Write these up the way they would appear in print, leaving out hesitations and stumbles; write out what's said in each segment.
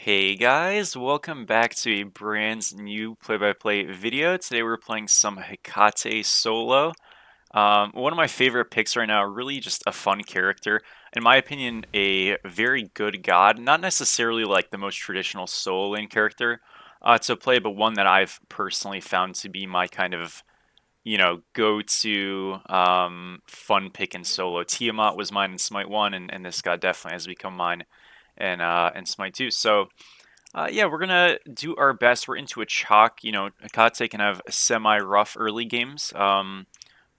Hey guys, welcome back to a brand new play-by-play video. Today we're playing some Hecate solo. One of my favorite picks right now, really just a fun character. In my opinion, a very good god. Not necessarily like the most traditional solo lane character to play, but one that I've personally found to be my kind of, go-to fun pick in solo. Tiamat was mine in Smite 1, and this god definitely has become mine in Smite 2. So yeah, we're gonna do our best. We're into a chalk. Hecate can have semi-rough early games,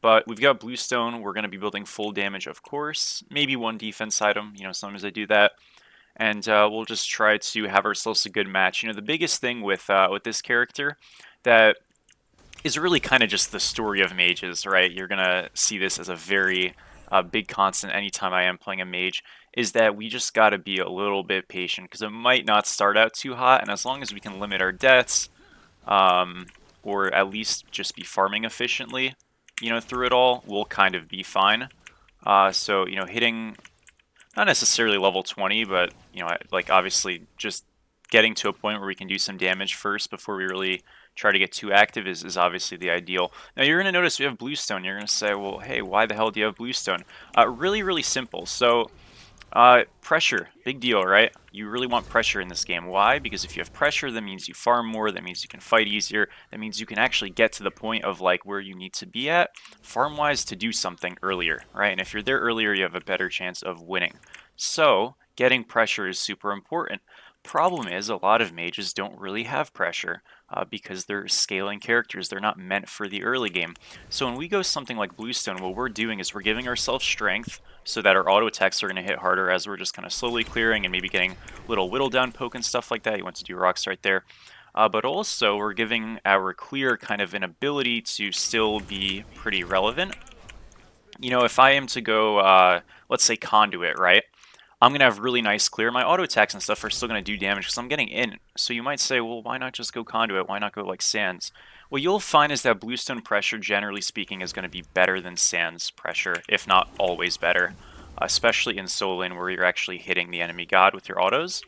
but we've got Bluestone. We're gonna be building full damage, of course. Maybe one defense item. Sometimes I do that, and we'll just try to have ourselves a good match. The biggest thing with this character that is really kind of just the story of mages, right? You're gonna see this as a very big constant anytime I am playing a mage, is that we just gotta be a little bit patient because it might not start out too hot, and as long as we can limit our deaths, um, or at least just be farming efficiently, through it all, we'll kind of be fine. So, hitting not necessarily level 20, but, like obviously just getting to a point where we can do some damage first before we really try to get too active is obviously the ideal. Now you're going to notice we have Bluestone. You're going to say, well, hey, why the hell do you have Bluestone? Really, really simple. So pressure, big deal, right? You really want pressure in this game. Why? Because if you have pressure, that means you farm more, that means you can fight easier, that means you can actually get to the point of like where you need to be at, farm-wise, to do something earlier, right? And if you're there earlier, you have a better chance of winning. So, getting pressure is super important. Problem is, a lot of mages don't really have pressure because they're scaling characters. They're not meant for the early game. So when we go something like Bluestone, what we're doing is we're giving ourselves strength so that our auto attacks are going to hit harder as we're just kind of slowly clearing and maybe getting little whittle down poke and stuff like that. You want to do rocks right there. But also, we're giving our clear kind of an ability to still be pretty relevant. If I am to go, let's say conduit, right? I'm going to have really nice clear. My auto attacks and stuff are still going to do damage because I'm getting in. So you might say, well, why not just go conduit? Why not go like sands? What you'll find is that bluestone pressure, generally speaking, is going to be better than sands pressure, if not always better. Especially in solo lane where you're actually hitting the enemy god with your autos.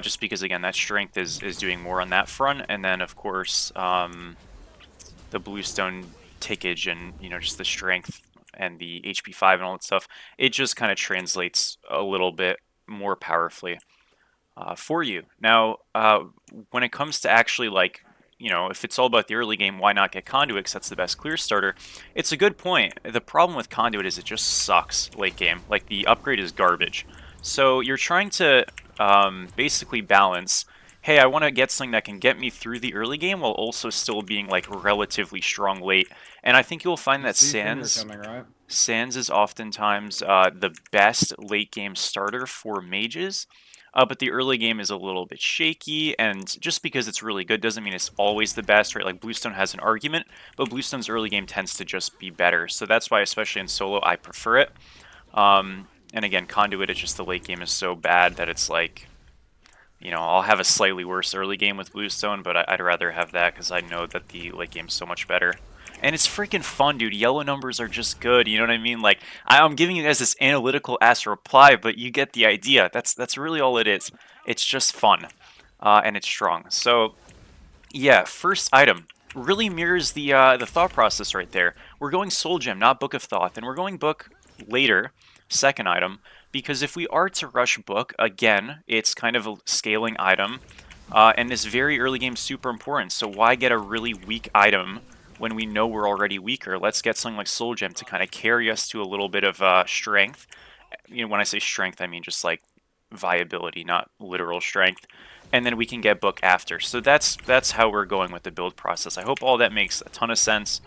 Just because, again, that strength is doing more on that front. And then, of course, the bluestone tickage and, just the strength and the HP 5 and all that stuff, it just kind of translates a little bit more powerfully for you. Now, when it comes to actually like, if it's all about the early game, why not get Conduit because that's the best clear starter? It's a good point. The problem with Conduit is it just sucks late game. Like the upgrade is garbage. So you're trying to basically balance, hey, I want to get something that can get me through the early game while also still being like relatively strong late. And I think you'll find You that see Finger coming, right? Sans is oftentimes the best late game starter for mages, but the early game is a little bit shaky, and just because it's really good doesn't mean it's always the best, right? Like Bluestone has an argument, but Bluestone's early game tends to just be better. So that's why, especially in solo, I prefer it. And again, Conduit, it's just the late game is so bad that it's like, I'll have a slightly worse early game with Bluestone, but I'd rather have that because I know that the late game's so much better. And it's freaking fun, dude. Yellow numbers are just good. You know what I mean? Like I'm giving you guys this analytical ass reply, but you get the idea. That's really all it is. It's just fun, and it's strong. So yeah, first item really mirrors the thought process right there. We're going Soul Gem, not Book of Thoth, and we're going Book later, second item, because if we are to rush Book, again, it's kind of a scaling item, and this very early game super important, so why get a really weak item when we know we're already weaker? Let's get something like Soul Gem to kind of carry us to a little bit of strength. When I say strength, I mean just like viability, not literal strength. And then we can get book after. So that's how we're going with the build process. I hope all that makes a ton of sense.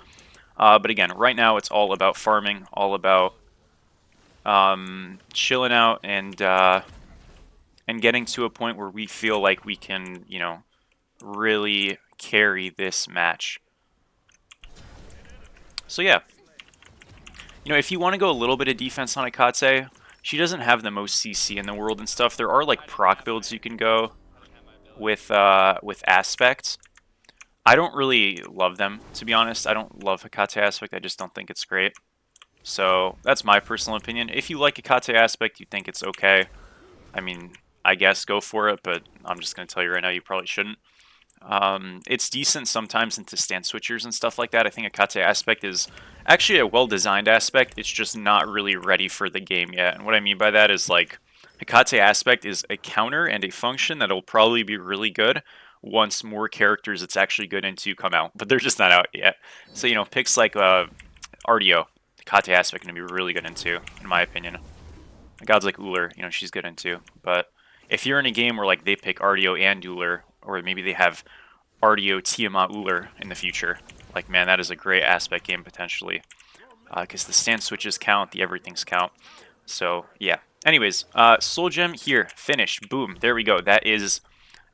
But again, right now it's all about farming, all about chilling out and getting to a point where we feel like we can, really carry this match. So yeah, if you want to go a little bit of defense on Hecate, she doesn't have the most CC in the world and stuff. There are like proc builds you can go with aspects. I don't really love them, to be honest. I don't love Hecate aspect. I just don't think it's great. So that's my personal opinion. If you like Hecate aspect, you think it's okay. I mean, I guess go for it, but I'm just going to tell you right now, you probably shouldn't. It's decent sometimes into stand switchers and stuff like that. I think Hecate aspect is actually a well-designed aspect. It's just not really ready for the game yet. And what I mean by that is like Hecate aspect is a counter and a function that'll probably be really good once more characters it's actually good into come out, but they're just not out yet. So picks like RDO, Hecate aspect going to be really good into, in my opinion. Gods like Uller, she's good into. But if you're in a game where like they pick RDO and Uller, or maybe they have RDO, Tiamat, Uller in the future, like man, that is a great aspect game potentially. Because the stance switches count, the everything's count. So yeah. Anyways, Soul Gem here, finished. Boom. There we go. That is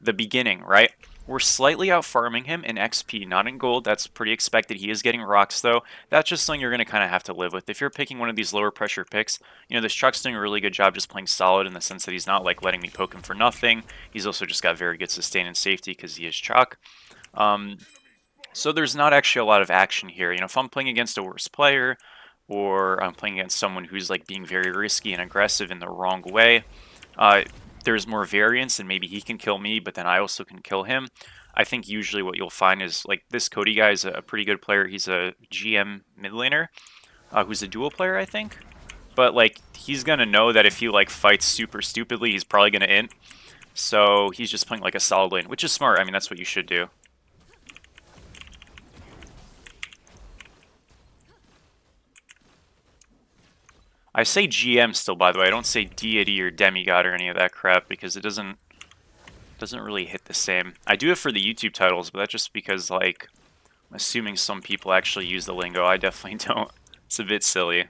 the beginning, right? We're slightly out farming him in XP, not in gold. That's pretty expected. He is getting rocks, though. That's just something you're going to kind of have to live with. If you're picking one of these lower pressure picks, this Chuck's doing a really good job just playing solid in the sense that he's not like letting me poke him for nothing. He's also just got very good sustain and safety because he is Chuck. So there's not actually a lot of action here. If I'm playing against a worse player, or I'm playing against someone who's like being very risky and aggressive in the wrong way, there's more variance and maybe he can kill me, but then I also can kill him. I think usually what you'll find is like this Cody guy is a pretty good player. He's a GM mid laner who's a dual player, I think. But like he's gonna know that if he like fights super stupidly, he's probably gonna int. So he's just playing like a solid lane, which is smart. I mean, that's what you should do. I say GM still, by the way. I don't say deity or demigod or any of that crap because it doesn't really hit the same. I do it for the YouTube titles, but that's just because like I'm assuming some people actually use the lingo. I definitely don't. It's a bit silly.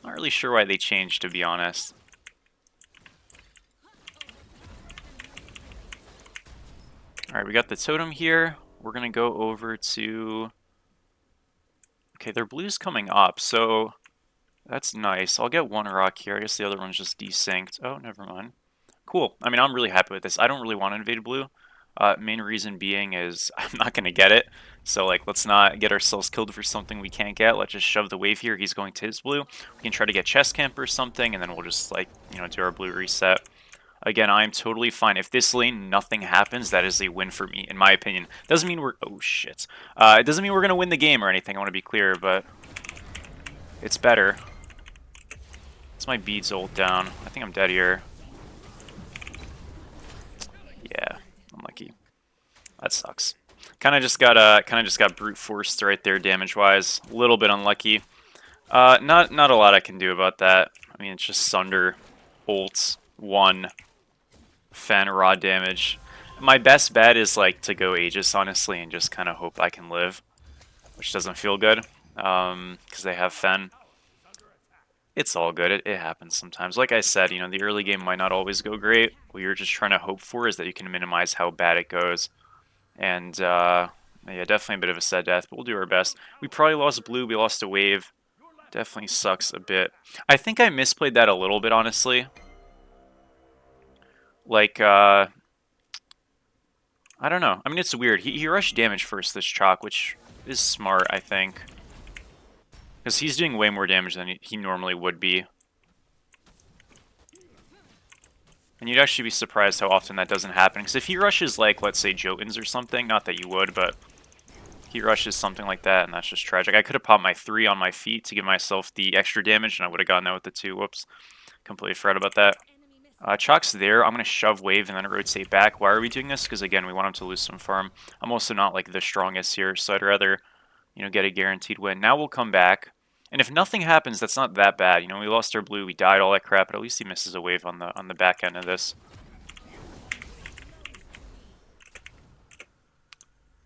Not really sure why they changed, to be honest. Alright, we got the totem here. We're gonna go over to... Okay, their blue's coming up, so that's nice. I'll get one rock here. I guess the other one's just desynced. Oh, never mind. Cool. I mean, I'm really happy with this. I don't really want to invade blue. Main reason being is I'm not going to get it. So, like, let's not get ourselves killed for something we can't get. Let's just shove the wave here. He's going to his blue. We can try to get chest camp or something, and then we'll just, like, do our blue reset. Again, I'm totally fine. If this lane, nothing happens, that is a win for me, in my opinion. Doesn't mean we're... Oh, shit. It doesn't mean we're going to win the game or anything. I want to be clear, but it's better. It's my beads ult down. I think I'm dead here. Yeah, unlucky. That sucks. Kind of just got brute forced right there, damage wise. A little bit unlucky. Not a lot I can do about that. I mean, it's just Sunder, ults, 1, Fen, raw damage. My best bet is like to go Aegis, honestly, and just kind of hope I can live, which doesn't feel good because they have Fen. It's all good. It happens sometimes. Like I said, the early game might not always go great. What you're just trying to hope for is that you can minimize how bad it goes. And, yeah, definitely a bit of a sad death, but we'll do our best. We probably lost blue. We lost a wave. Definitely sucks a bit. I think I misplayed that a little bit, honestly. Like, I don't know. I mean, it's weird. He rushed damage first, this Chalk, which is smart, I think. Because he's doing way more damage than he normally would be. And you'd actually be surprised how often that doesn't happen. Because if he rushes, like, let's say Jotuns or something, not that you would, but he rushes something like that, and that's just tragic. I could have popped my 3 on my feet to give myself the extra damage, and I would have gotten that with the 2. Whoops. Completely forgot about that. Chalk's there. I'm going to shove wave and then rotate back. Why are we doing this? Because, again, we want him to lose some farm. I'm also not, like, the strongest here, so I'd rather, get a guaranteed win. Now we'll come back. And if nothing happens, that's not that bad. We lost our blue, we died, all that crap, but at least he misses a wave on the back end of this.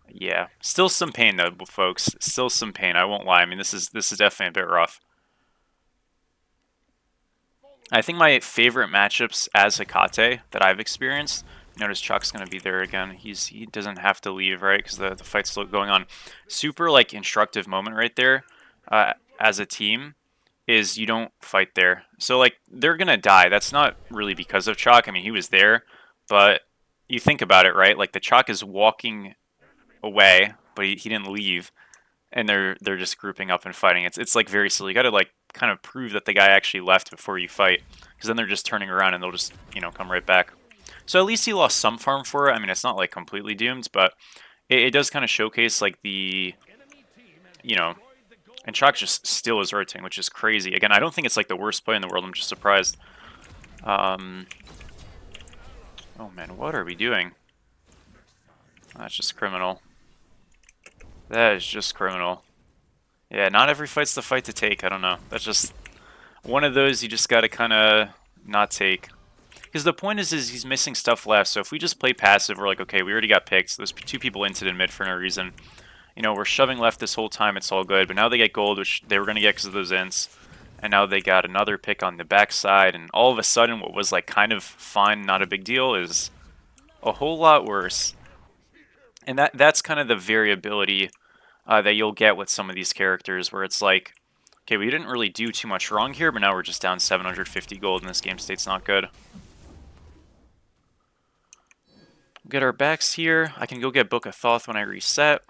Yeah, still some pain though, folks. Still some pain. I won't lie. I mean, this is definitely a bit rough. I think my favorite matchups as Hecate that I've experienced. Notice Chuck's gonna be there again. He doesn't have to leave, right? Because the fight's still going on. Super like instructive moment right there. As a team, is you don't fight there. So like they're gonna die. That's not really because of Chalk. I mean, he was there, but you think about it, right? Like the Chalk is walking away, but he didn't leave, and they're just grouping up and fighting. It's like very silly. You got to like kind of prove that the guy actually left before you fight. because then they're just turning around and they'll just, you know, come right back. So at least he lost some farm for it. I mean, it's not like completely doomed, but it does kind of showcase like the, you know, and Chalk just still is rotating, which is crazy. Again, I don't think it's like the worst play in the world. I'm just surprised. Oh man, what are we doing? That's just criminal. That is just criminal. Yeah, not every fight's the fight to take. I don't know. That's just one of those you just gotta kind of not take. Because the point is he's missing stuff left. So if we just play passive, we're like, okay, we already got picked. There's two people inted in mid for no reason. You know, we're shoving left this whole time. It's all good. But now they get gold, which they were going to get because of those ints. And now they got another pick on the backside. And all of a sudden, what was like kind of fine, not a big deal, is a whole lot worse. And that's kind of the variability that you'll get with some of these characters, where it's like, okay, we didn't really do too much wrong here, but now we're just down 750 gold, and this game state's not good. Get our backs here. I can go get Book of Thoth when I reset.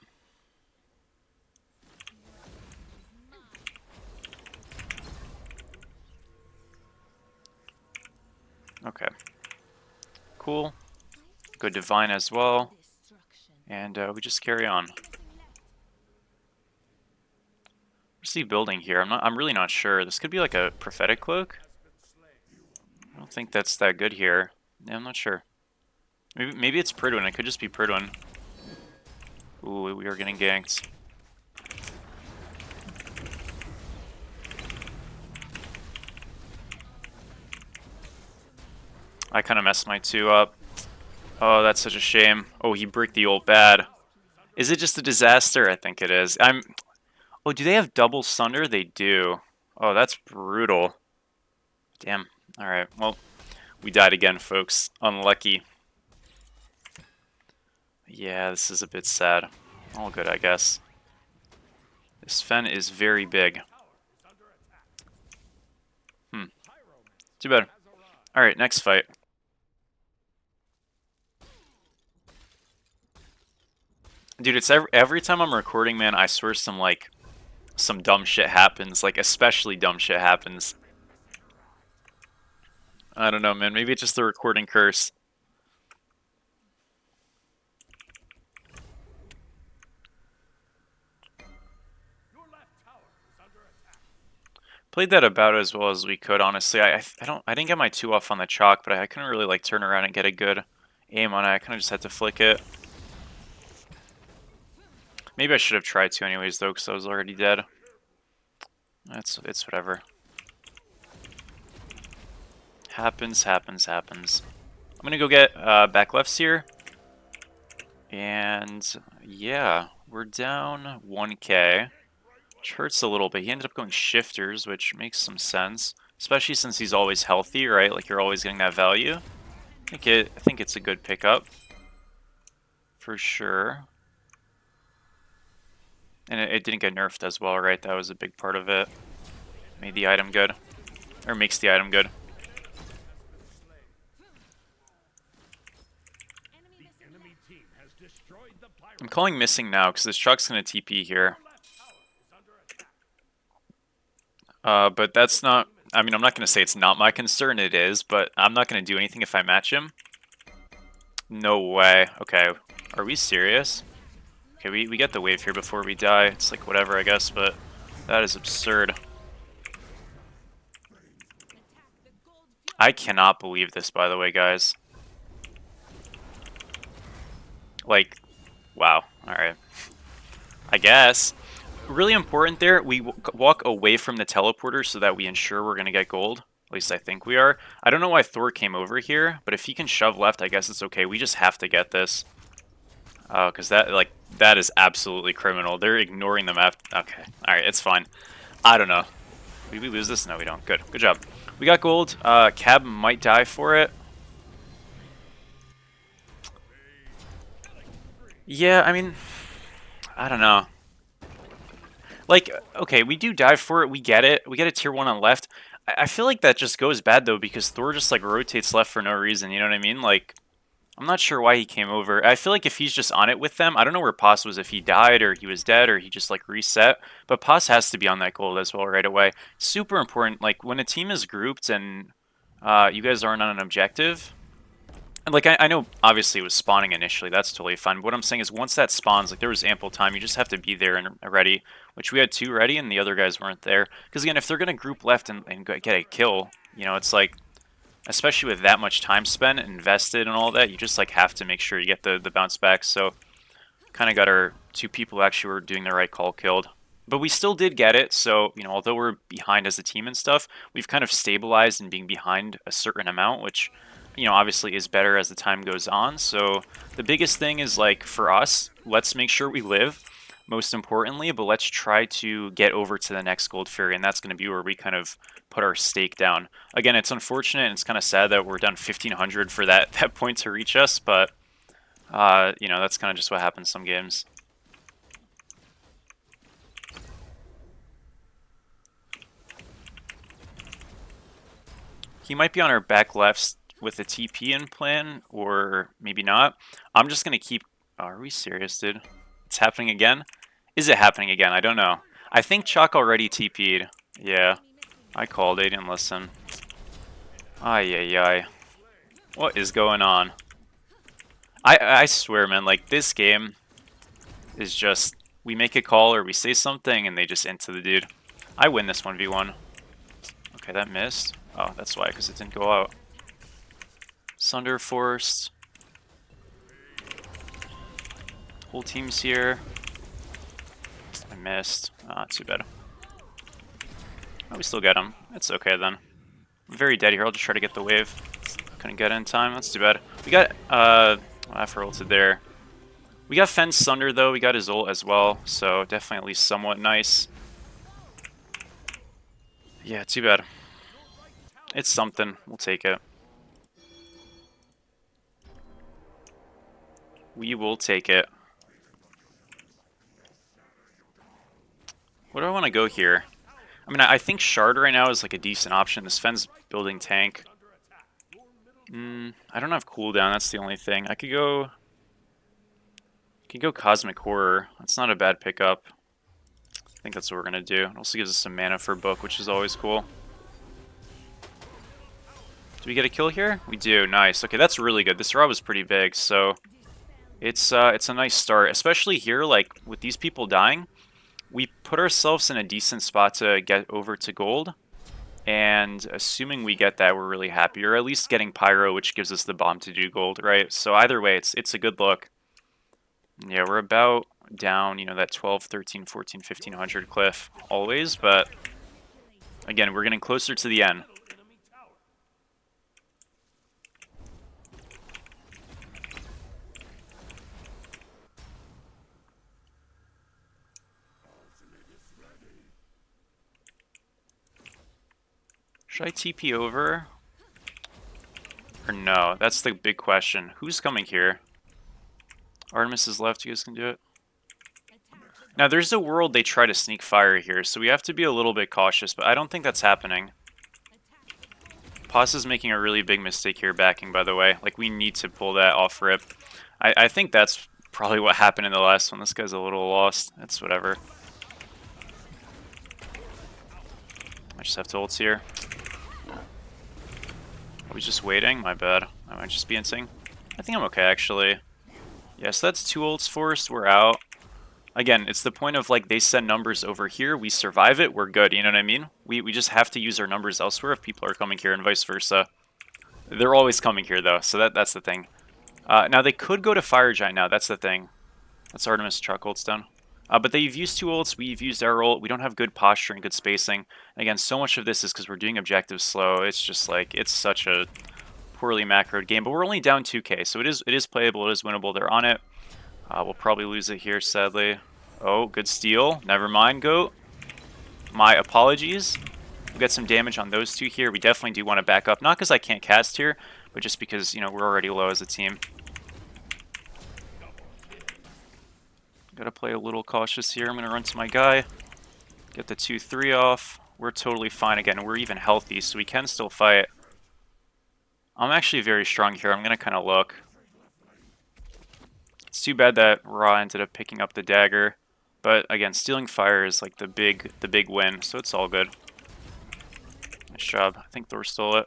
Okay. Cool. Go Divine as well. And we just carry on. What's he building here? I'm really not sure. This could be like a prophetic cloak. I don't think that's that good here. Yeah, I'm not sure. Maybe it's Pridwin. It could just be Pridwin. Ooh, we are getting ganked. I kind of messed my 2 up. Oh, that's such a shame. Oh, he bricked the old bad. Is it just a disaster? I think it is. Oh, do they have double Sunder? They do. Oh, that's brutal. Damn. Alright, well, we died again, folks. Unlucky. Yeah, this is a bit sad. All good, I guess. This Fen is very big. Too bad. Alright, next fight. Dude, it's every time I'm recording, man, I swear some dumb shit happens. Like, especially dumb shit happens. I don't know, man. Maybe it's just the recording curse. Played that about as well as we could, honestly. I didn't get my 2 off on the chalk, but I couldn't really like turn around and get a good aim on it. I kind of just had to flick it. Maybe I should have tried to anyways though, because I was already dead. It's whatever. Happens. I'm gonna go get back lefts here. And yeah, we're down 1k. Which hurts a little bit. He ended up going shifters, which makes some sense. Especially since he's always healthy, right? Like, you're always getting that value. I think it's a good pickup. For sure. And it didn't get nerfed as well, right? That was a big part of it. Made the item good. Or makes the item good. I'm calling missing now, because this truck's going to TP here. But that's not... I mean, I'm not going to say it's not my concern. It is, but I'm not going to do anything if I match him. No way. Okay. Are we serious? Okay, we get the wave here before we die. It's like whatever, I guess, but that is absurd. I cannot believe this, by the way, guys. Like, wow. Alright. I guess. Really important there, we walk away from the teleporter so that we ensure we're going to get gold. At least I think we are. I don't know why Thor came over here, but if he can shove left, I guess it's okay. We just have to get this. Because that is absolutely criminal. They're ignoring the map. Okay. Alright, it's fine. I don't know. We lose this? No, we don't. Good. Good job. We got gold. Cab might die for it. Yeah, I mean, I don't know. Like, okay, we do dive for it. We get it. We get a tier 1 on left. I feel like that just goes bad, though, because Thor just, like, rotates left for no reason. You know what I mean? Like, I'm not sure why he came over. I feel like if he's just on it with them, I don't know where Pos was, if he died or he was dead or he just, like, reset. But Pos has to be on that gold as well right away. Super important. Like, when a team is grouped and You guys aren't on an objective. And like I know obviously it was spawning initially, that's totally fine. What I'm saying is once that spawns, like there was ample time, you just have to be there and ready, which we had 2 ready and the other guys weren't there. Because again, if they're gonna group left and get a kill, you know, it's like, especially with that much time spent and invested and all that, you just like have to make sure you get the bounce back. So kind of got our 2 people who actually were doing the right call killed. But we still did get it, so, you know, although we're behind as a team and stuff, we've kind of stabilized in being behind a certain amount, which, you know, obviously is better as the time goes on. So the biggest thing is, like, for us, let's make sure we live, most importantly, but let's try to get over to the next Gold Fairy, and that's going to be where we kind of put our stake down. Again, it's unfortunate, and it's kind of sad that we're down 1,500 for that point to reach us, but you know, that's kind of just what happens some games. He might be on our back left with a TP in plan, or maybe not. I'm just going to keep... Oh, are we serious, dude? It's happening again? Is it happening again? I don't know. I think Chalk already TP'd. Yeah, I called it, he didn't listen. Ay, ay, ay. What is going on? I swear, man, like, this game is just... We make a call or we say something and they just into the dude. I win this 1v1. Okay, that missed. Oh, that's why, because it didn't go out. Sunder forced. Whole team's here. I missed. Ah, too bad. Oh, we still get him. It's okay then. I'm very dead here. I'll just try to get the wave. Couldn't get it in time. That's too bad. We got Afro ulted there. We got Fence Sunder though. We got his ult as well, so definitely at least somewhat nice. Yeah, too bad. It's something. We'll take it. We will take it. Where do I want to go here? I mean, I think Shard right now is like a decent option. This Fen's building tank. I don't have cooldown. That's the only thing. I could go Cosmic Horror. That's not a bad pickup. I think that's what we're gonna do. It also gives us some mana for Book, which is always cool. Do we get a kill here? We do. Nice. Okay, that's really good. This rob was pretty big, so it's a nice start, especially here. Like with these people dying, we put ourselves in a decent spot to get over to gold. And assuming we get that, we're really happy, or at least getting Pyro, which gives us the bomb to do gold, right? So either way, it's a good look. Yeah, we're about down, you know, that 12, 13, 14, 1500 cliff always, but again, we're getting closer to the end. Should I TP over? Or no? That's the big question. Who's coming here? Artemis is left, you guys can do it. Now, there's a world they try to sneak fire here, so we have to be a little bit cautious, but I don't think that's happening. Paz is making a really big mistake here backing, by the way. Like, we need to pull that off rip. I think that's probably what happened in the last one. This guy's a little lost. That's whatever. I just have to ult here. Are we just waiting? My bad. I might just be inting. I think I'm okay, actually. Yes, that's 2 ults forced. We're out. Again, it's the point of, like, they send numbers over here. We survive it. We're good. You know what I mean? We just have to use our numbers elsewhere if people are coming here and vice versa. They're always coming here, though, so that's the thing. Now, they could go to Fire Giant now. That's the thing. That's Artemis Truck ults down. But they've used 2 ults. We've used our ult. We don't have good posture and good spacing. And again, so much of this is because we're doing objectives slow. It's just like, it's such a poorly macroed game. But we're only down 2k, so it is playable. It is winnable. They're on it. We'll probably lose it here, sadly. Oh, good steal. Never mind, GOAT. My apologies. We'll get some damage on those 2 here. We definitely do want to back up. Not because I can't cast here, but just because, you know, we're already low as a team. Gotta play a little cautious here. I'm gonna run to my guy. Get the 2-3 off. We're totally fine again. We're even healthy, so we can still fight. I'm actually very strong here. I'm gonna kind of look. It's too bad that Ra ended up picking up the dagger. But again, stealing fire is like the big win, so it's all good. Nice job. I think Thor stole it.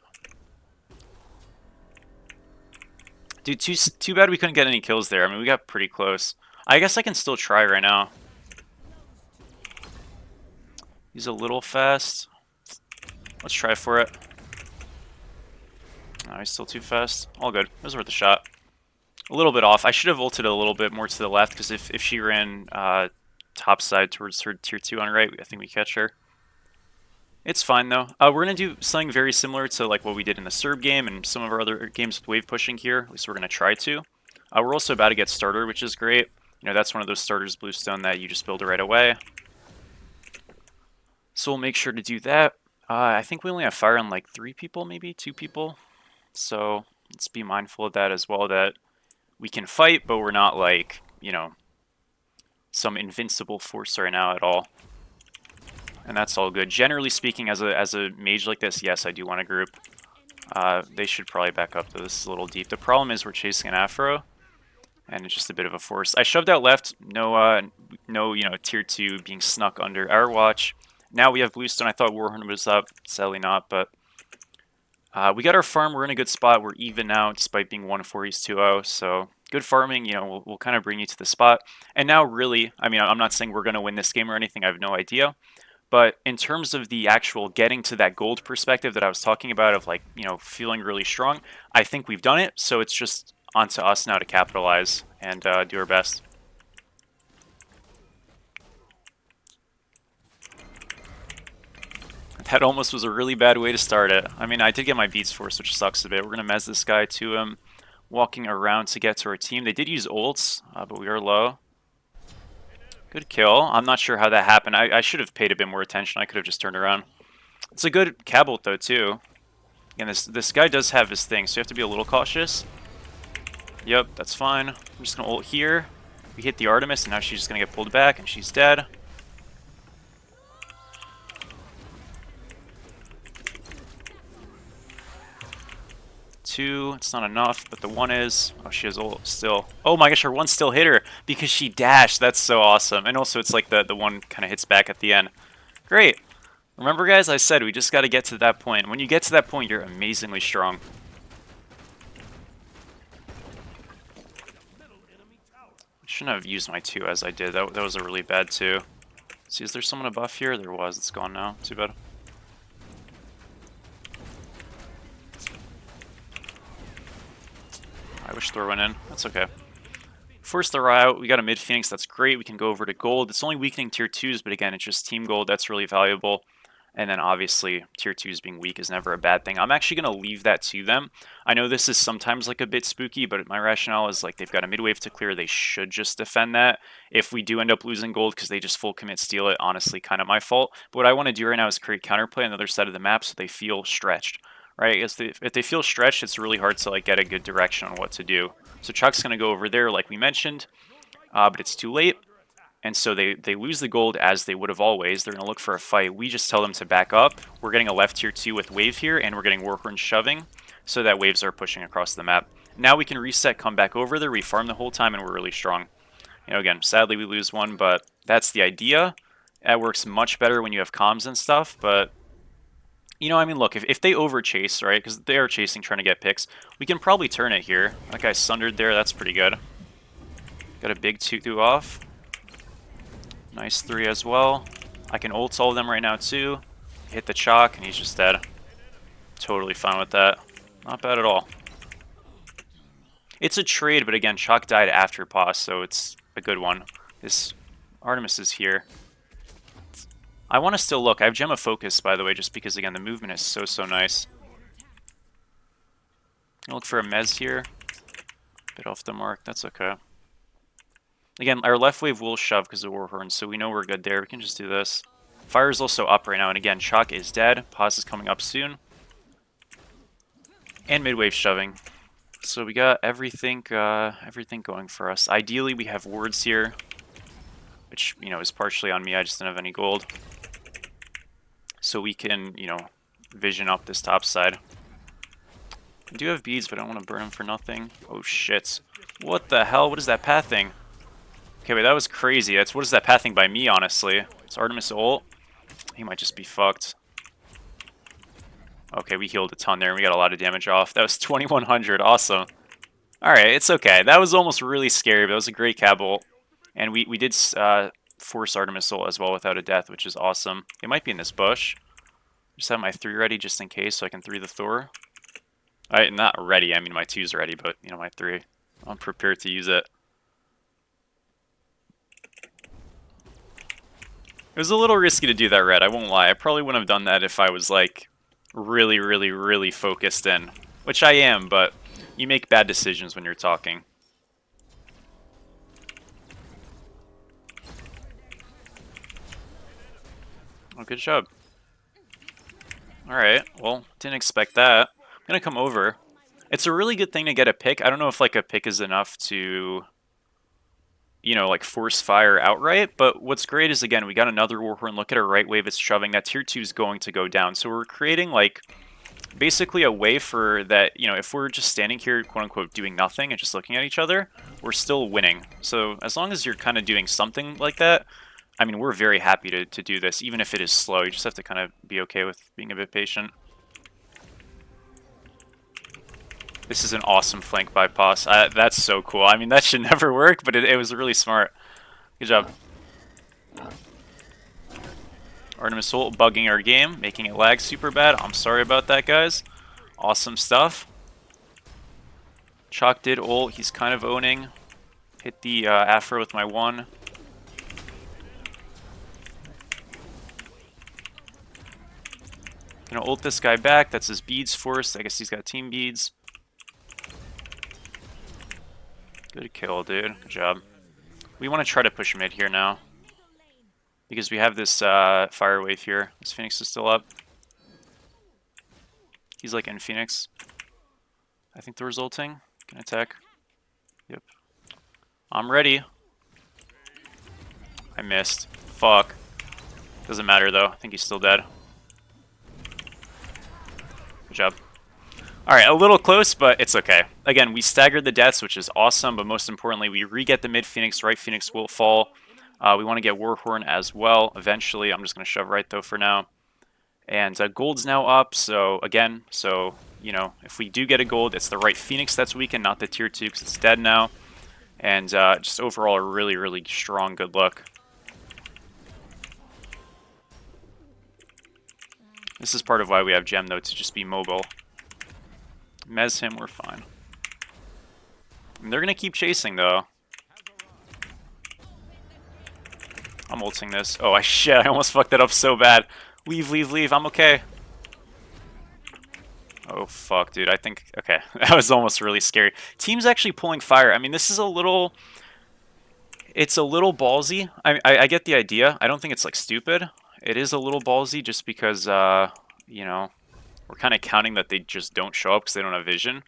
Dude, too bad we couldn't get any kills there. I mean, we got pretty close. I guess I can still try right now. He's a little fast. Let's try for it. No, he's still too fast. All good. It was worth a shot. A little bit off. I should have ulted a little bit more to the left, because if she ran top side towards her tier 2 on the right, I think we catch her. It's fine, though. We're going to do something very similar to like what we did in the Serb game and some of our other games with wave pushing here. At least we're going to try to. We're also about to get starter, which is great. You know, that's one of those starters, Bluestone, that you just build it right away. So we'll make sure to do that. I think we only have fire on like 3 people, maybe 2 people. So let's be mindful of that as well, that we can fight, but we're not like, you know, some invincible force right now at all. And that's all good. Generally speaking, as a mage like this, yes, I do want to group. They should probably back up, though. This is a little deep. The problem is we're chasing an Afro, and it's just a bit of a force. I shoved out left. No, you know, tier 2 being snuck under our watch. Now we have Bluestone. I thought Warhorn was up. Sadly not, but we got our farm. We're in a good spot. We're even now, despite being 1-4, he's 2-0. So good farming. You know, we'll kind of bring you to the spot. And now, really, I mean, I'm not saying we're going to win this game or anything. I have no idea. But in terms of the actual getting to that gold perspective that I was talking about, of like, you know, feeling really strong, I think we've done it. So it's just onto us now to capitalize and do our best. That almost was a really bad way to start it. I mean, I did get my beats forced, which sucks a bit. We're going to mez this guy to him, walking around to get to our team. They did use ults, but we are low. Good kill. I'm not sure how that happened. I should have paid a bit more attention. I could have just turned around. It's a good cab ult, though, too. Again, this guy does have his thing, so you have to be a little cautious. Yep, that's fine. I'm just going to ult here. We hit the Artemis, and now she's just going to get pulled back, and she's dead. Two, it's not enough, but the 1 is. Oh, she has ult still. Oh my gosh, her 1 still hit her because she dashed. That's so awesome. And also, it's like the 1 kind of hits back at the end. Great. Remember, guys, I said we just got to get to that point. When you get to that point, you're amazingly strong. I shouldn't have used my 2 as I did. That was a really bad 2. See, is there someone a buff here? There was. It's gone now. Too bad. I wish Thor went in. That's okay. Force Thor out. We got a mid Phoenix. That's great. We can go over to gold. It's only weakening tier 2s, but again, it's just team gold. That's really valuable. And then obviously, tier 2s being weak is never a bad thing. I'm actually going to leave that to them. I know this is sometimes like a bit spooky, but my rationale is like they've got a mid wave to clear. They should just defend that. If we do end up losing gold because they just full commit steal it, honestly, kind of my fault. But what I want to do right now is create counterplay on the other side of the map so they feel stretched. Right? If they feel stretched, it's really hard to like get a good direction on what to do. So Chuck's going to go over there like we mentioned, but it's too late. And so they lose the gold as they would have always. They're going to look for a fight. We just tell them to back up. We're getting a left tier 2 with wave here, and we're getting Warhorn shoving so that waves are pushing across the map. Now we can reset, come back over there, we farm the whole time, and we're really strong. You know, again, sadly we lose 1, but that's the idea. That works much better when you have comms and stuff, but you know, I mean, look, if they over-chase, right, because they are chasing, trying to get picks, we can probably turn it here. That guy sundered there, that's pretty good. Got a big 2 off. Nice 3 as well. I can ult all of them right now, too. Hit the chalk, and he's just dead. Totally fine with that. Not bad at all. It's a trade, but again, chalk died after pause, so it's a good one. This Artemis is here. I want to still look. I have Gem of Focus, by the way, just because, again, the movement is so nice. I'll look for a Mez here. Bit off the mark. That's okay. Again, our left wave will shove because of Warhorn, so we know we're good there. We can just do this. Fire is also up right now, and again, Chalk is dead. Pause is coming up soon. And mid-wave shoving. So we got everything going for us. Ideally, we have wards here, which, you know, is partially on me. I just didn't have any gold. So we can, you know, vision up this top side. I do have beads, but I don't want to burn them for nothing. Oh, shit. What the hell? What is that pathing? Okay, wait, that was crazy. What is that pathing by me, honestly? It's Artemis ult. He might just be fucked. Okay, we healed a ton there, and we got a lot of damage off. That was 2100. Awesome. Alright, it's okay. That was almost really scary, but that was a great Cabal. And we did force Artemis Soul as well without a death, which is awesome. It might be in this bush. Just have my 3 ready just in case so I can 3 the Thor. Not ready, I mean my 2's ready, but you know, my 3. I'm prepared to use it. It was a little risky to do that red, I won't lie. I probably wouldn't have done that if I was like really, really, really focused in. Which I am, but you make bad decisions when you're talking. Oh, good job. Alright, well, didn't expect that. I'm gonna come over. It's a really good thing to get a pick. I don't know if like a pick is enough to, you know, like force fire outright, but what's great is, again, we got another Warhorn. Look at our right wave, it's shoving. That tier 2 is going to go down. So we're creating like basically a way for that, you know, if we're just standing here, quote unquote, doing nothing and just looking at each other, we're still winning. So as long as you're kind of doing something like that, I mean, we're very happy to do this, even if it is slow. You just have to kind of be okay with being a bit patient. This is an awesome flank by Pos. That's so cool. I mean, that should never work, but it was really smart. Good job. Artemis Soul bugging our game, making it lag super bad. I'm sorry about that, guys. Awesome stuff. Chalk did ult. He's kind of owning. Hit the Afro with my 1. Gonna ult this guy back. That's his beads forced. I guess he's got team beads. Good kill, dude. Good job. We want to try to push mid here now, because we have this fire wave here. This Phoenix is still up. He's like in Phoenix. I think they're resulting. Can attack. Yep. I'm ready. I missed. Fuck. Doesn't matter though. I think he's still dead. Good job. Alright, a little close, but it's okay. Again, we staggered the deaths, which is awesome, but most importantly, we re-get the mid Phoenix. Right Phoenix will fall. We want to get Warhorn as well eventually. I'm just going to shove right though for now. And gold's now up, so again, you know, if we do get a gold, it's the right Phoenix that's weakened, not the tier 2, because it's dead now. And just overall a really, really strong good look. This is part of why we have Gem, though, to just be mobile. Mez him, we're fine. And they're going to keep chasing, though. I'm ulting this. Oh, shit, I almost fucked that up so bad. Leave, leave, leave, I'm okay. Oh, fuck, dude, I think... Okay, that was almost really scary. Team's actually pulling fire. I mean, this is a little... It's a little ballsy. I get the idea. I don't think it's, like, stupid. It is a little ballsy just because, you know, we're kind of counting that they just don't show up because they don't have vision.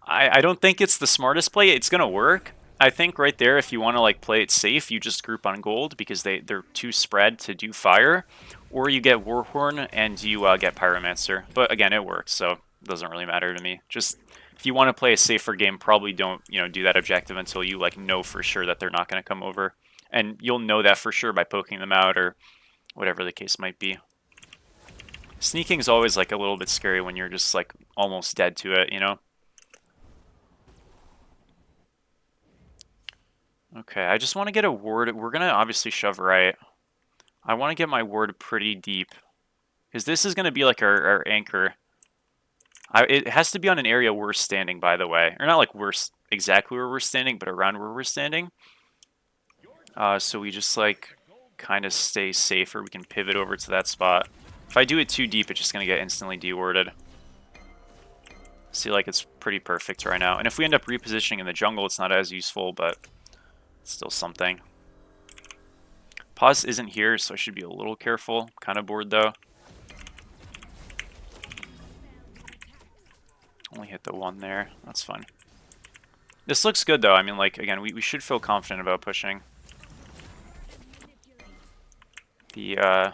I don't think it's the smartest play. It's going to work. I think right there, if you want to like play it safe, you just group on gold because they're too spread to do fire. Or you get Warhorn and you get Pyromancer. But again, it works, so it doesn't really matter to me. Just if you want to play a safer game, probably don't, you know, do that objective until you like know for sure that they're not going to come over. And you'll know that for sure by poking them out or whatever the case might be. Sneaking is always like a little bit scary when you're just like almost dead to it, you know? Okay, I just want to get a ward. We're going to obviously shove right. I want to get my ward pretty deep. Because this is going to be like our anchor. It has to be on an area we're standing, by the way. Or not like we're exactly where we're standing, but around where we're standing. So we just like kind of stay safer. We can pivot over to that spot. If I do it too deep, it's just going to get instantly dewarded. See, like it's pretty perfect right now. And if we end up repositioning in the jungle, it's not as useful, but it's still something. Pause isn't here, so I should be a little careful. Kind of bored, though. Only hit the 1 there. That's fine. This looks good, though. I mean, like, again, we should feel confident about pushing. The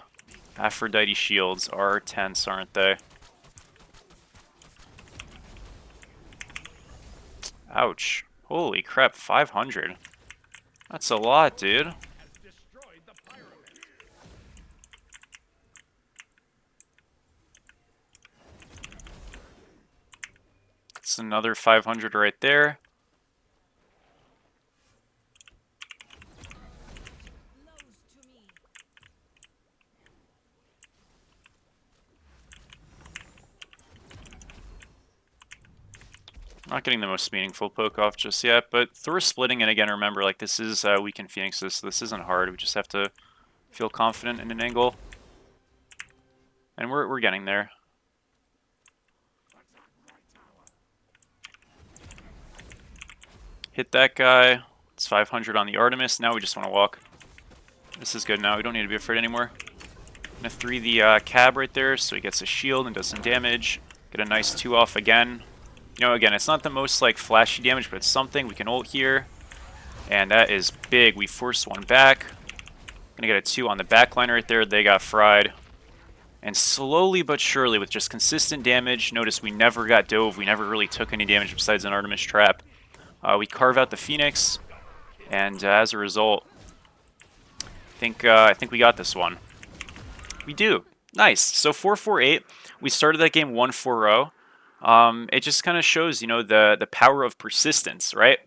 Aphrodite shields are tense, aren't they? Ouch. Holy crap, 500. That's a lot, dude. It's another 500 right there. Not getting the most meaningful poke off just yet, but through splitting, and again, remember, like, this is weakened Phoenixes, so this isn't hard. We just have to feel confident in an angle. And we're getting there. Hit that guy. It's 500 on the Artemis. Now we just want to walk. This is good now. We don't need to be afraid anymore. I'm going to 3 the cab right there so he gets a shield and does some damage. Get a nice 2 off again. You know, again, it's not the most, like, flashy damage, but it's something. We can ult here. And that is big. We forced one back. Gonna get a 2 on the backline right there. They got fried. And slowly but surely, with just consistent damage, notice we never got dove. We never really took any damage besides an Artemis trap. We carve out the Phoenix. And as a result, I think we got this one. We do. Nice. So 4-4-8. We started that game 1-4-0. It just kind of shows, you know, the power of persistence, right?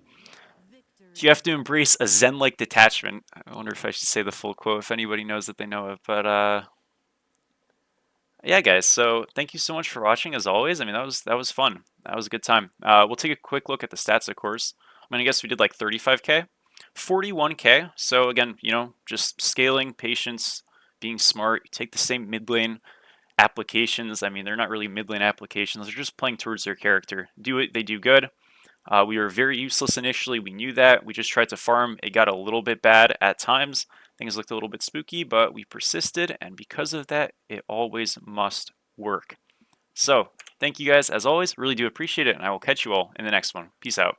You have to embrace a zen-like detachment. I wonder if I should say the full quote, if anybody knows that they know it. But yeah, guys. So thank you so much for watching, as always. I mean, that was fun. That was a good time. We'll take a quick look at the stats, of course. I'm gonna guess we did like 35k, 41k. So again, you know, just scaling, patience, being smart. You take the same mid lane applications. I mean, they're not really mid lane applications. They're just playing towards their character. Do it. They do good. We were very useless initially. We knew that. We just tried to farm. It got a little bit bad at times. Things looked a little bit spooky, but we persisted, and because of that, it always must work. So, thank you guys as always. Really do appreciate it, and I will catch you all in the next one. Peace out.